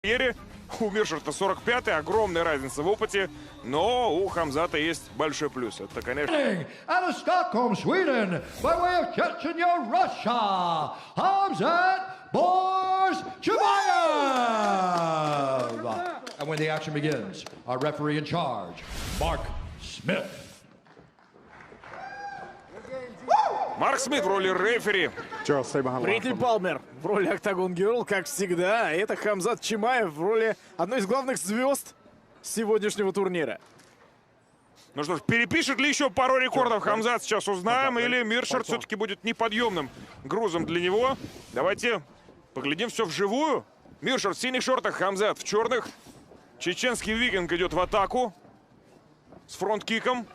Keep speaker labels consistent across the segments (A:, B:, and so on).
A: У Миршарта 45-й, огромная разница в опыте, но у Хамзата есть большой плюс. Это, конечно...
B: Out of Stockholm, Sweden, by way of Chechnya, Russia, Hamzat Borz-Chimaev. And when the action begins, our referee in charge, Mark Smith.
A: Марк Смит в роли рефери.
C: Бритни Палмер в роли Octagon Girl, как всегда. А это Хамзат Чимаев в роли одной из главных звезд сегодняшнего турнира.
A: Ну что ж, перепишет ли еще пару рекордов Хамзат, сейчас узнаем. Или Миршарт все-таки будет неподъемным грузом для него. Давайте поглядим все вживую. Миршарт в синих шортах, Хамзат в черных. Чеченский викинг идет в атаку с фронт-киком.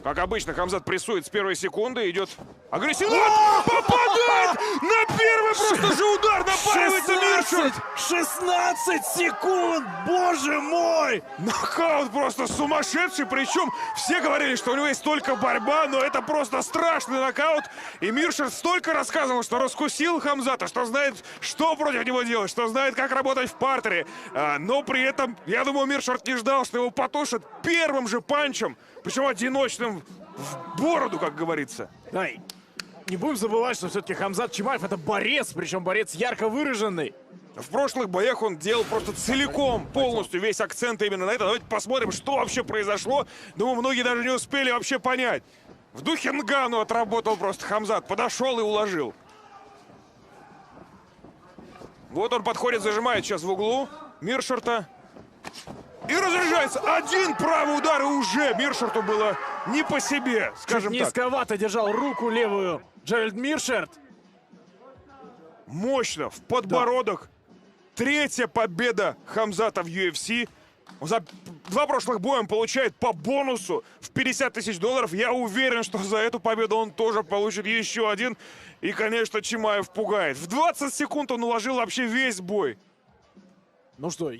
A: Как обычно, Хамзат прессует с первой секунды, идет агрессивно. Попадает! На первый просто же удар напаривается Миршарт!
C: 16 секунд! Боже мой!
A: Нокаут просто сумасшедший, причем все говорили, что у него есть только борьба, но это просто страшный нокаут. И Миршарт столько рассказывал, что раскусил Хамзата, что знает, что против него делать, что знает, как работать в партере. Но при этом, я думаю, Миршарт не ждал, что его потушат первым же панчем, причем одиночным в бороду, как говорится.
C: Ай, не будем забывать, что все-таки Хамзат Чимаев это борец, причем борец ярко выраженный.
A: В прошлых боях он делал просто целиком, полностью весь акцент именно на это. Давайте посмотрим, что вообще произошло. Думаю, многие даже не успели вообще понять. В духе Нгану отработал просто Хамзат. Подошел и уложил. Вот он подходит, зажимает сейчас в углу Миршарта. И разряжается. Один правый удар, и уже Миршарту было не по себе, скажем так.
C: Низковато держал руку левую Джеральд Миршарт.
A: Мощно, в подбородок. Третья победа Хамзата в UFC. За два прошлых боя он получает по бонусу в 50 тысяч долларов. Я уверен, что за эту победу он тоже получит еще один. И, конечно, Чимаев пугает. В 20 секунд он уложил вообще весь бой.
C: Ну что,